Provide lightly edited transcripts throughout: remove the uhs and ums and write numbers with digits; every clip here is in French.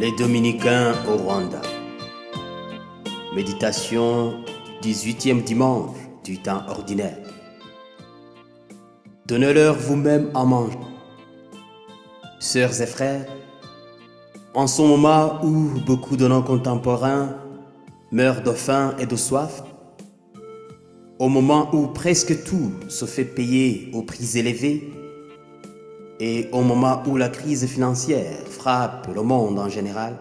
Les Dominicains au Rwanda. Méditation du 18e dimanche du temps ordinaire. Donnez-leur vous-même à manger. Sœurs et frères, en ce moment où beaucoup de nos contemporains meurent de faim et de soif, au moment où presque tout se fait payer aux prix élevés, et au moment où la crise financière frappe le monde en général,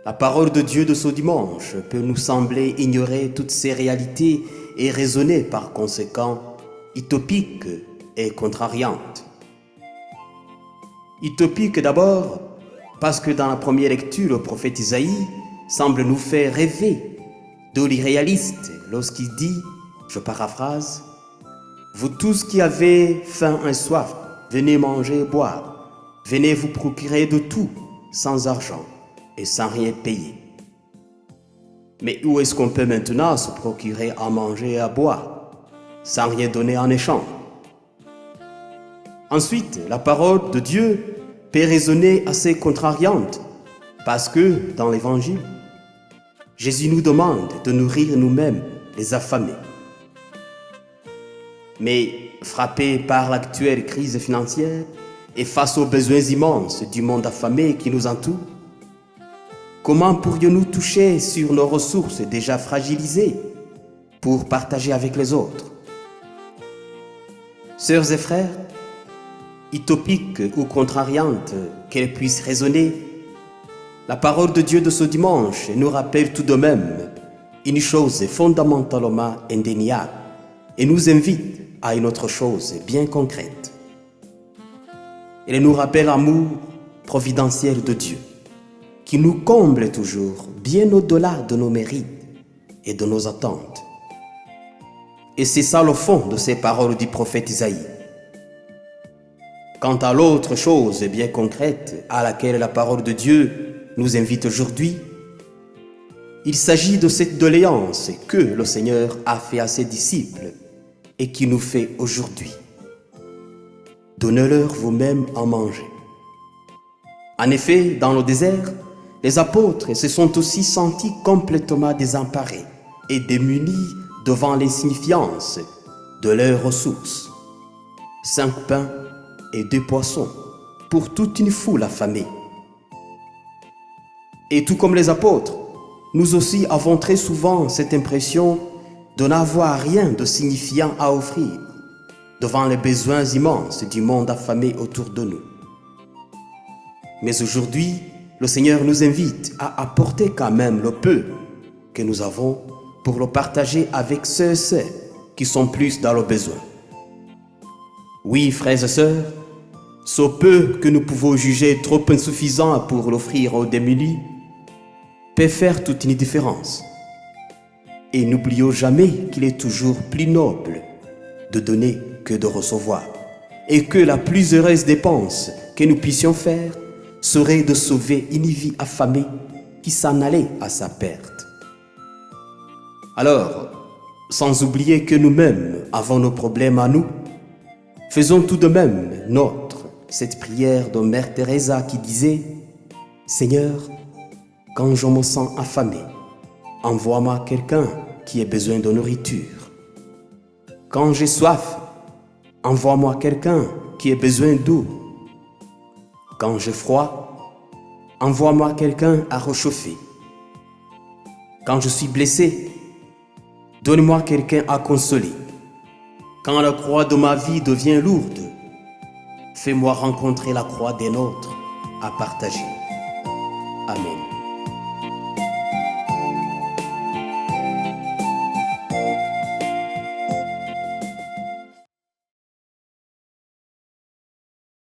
la parole de Dieu de ce dimanche peut nous sembler ignorer toutes ces réalités et raisonner par conséquent utopique et contrariante. Utopique d'abord parce que dans la première lecture, le prophète Isaïe semble nous faire rêver de l'irréaliste lorsqu'il dit, je paraphrase, « Vous tous qui avez faim et soif, venez manger et boire, venez vous procurer de tout, sans argent et sans rien payer. » Mais où est-ce qu'on peut maintenant se procurer à manger et à boire, sans rien donner en échange? Ensuite, la parole de Dieu peut résonner assez contrariante, parce que dans l'Évangile, Jésus nous demande de nourrir nous-mêmes les affamés. Mais frappés par l'actuelle crise financière et face aux besoins immenses du monde affamé qui nous entoure, comment pourrions-nous toucher sur nos ressources déjà fragilisées pour partager avec les autres? Sœurs et frères, utopique ou contrariante qu'elle puisse résonner, la parole de Dieu de ce dimanche nous rappelle tout de même une chose fondamentalement indéniable et nous invite à une autre chose bien concrète. Elle nous rappelle l'amour providentiel de Dieu, qui nous comble toujours bien au-delà de nos mérites et de nos attentes. Et c'est ça le fond de ces paroles du prophète Isaïe. Quant à l'autre chose bien concrète à laquelle la parole de Dieu nous invite aujourd'hui, il s'agit de cette doléance que le Seigneur a fait à ses disciples et qui nous fait aujourd'hui. Donnez-leur vous-même à manger. En effet, dans le désert, les apôtres se sont aussi sentis complètement désemparés et démunis devant l'insignifiance de leurs ressources. 5 pains et 2 poissons pour toute une foule affamée. Et tout comme les apôtres, nous aussi avons très souvent cette impression de n'avoir rien de signifiant à offrir devant les besoins immenses du monde affamé autour de nous. Mais aujourd'hui, le Seigneur nous invite à apporter quand même le peu que nous avons pour le partager avec ceux et celles qui sont plus dans le besoin. Oui, frères et sœurs, ce peu que nous pouvons juger trop insuffisant pour l'offrir aux démunis peut faire toute une différence. Et n'oublions jamais qu'il est toujours plus noble de donner que de recevoir, et que la plus heureuse dépense que nous puissions faire serait de sauver une vie affamée qui s'en allait à sa perte. Alors, sans oublier que nous-mêmes avons nos problèmes à nous, faisons tout de même nôtre cette prière de Mère Teresa qui disait « Seigneur, quand je me sens affamé, envoie-moi quelqu'un qui ait besoin de nourriture. Quand j'ai soif, envoie-moi quelqu'un qui ait besoin d'eau. Quand j'ai froid, envoie-moi quelqu'un à réchauffer. Quand je suis blessé, donne-moi quelqu'un à consoler. Quand la croix de ma vie devient lourde, fais-moi rencontrer la croix des nôtres à partager. Amen.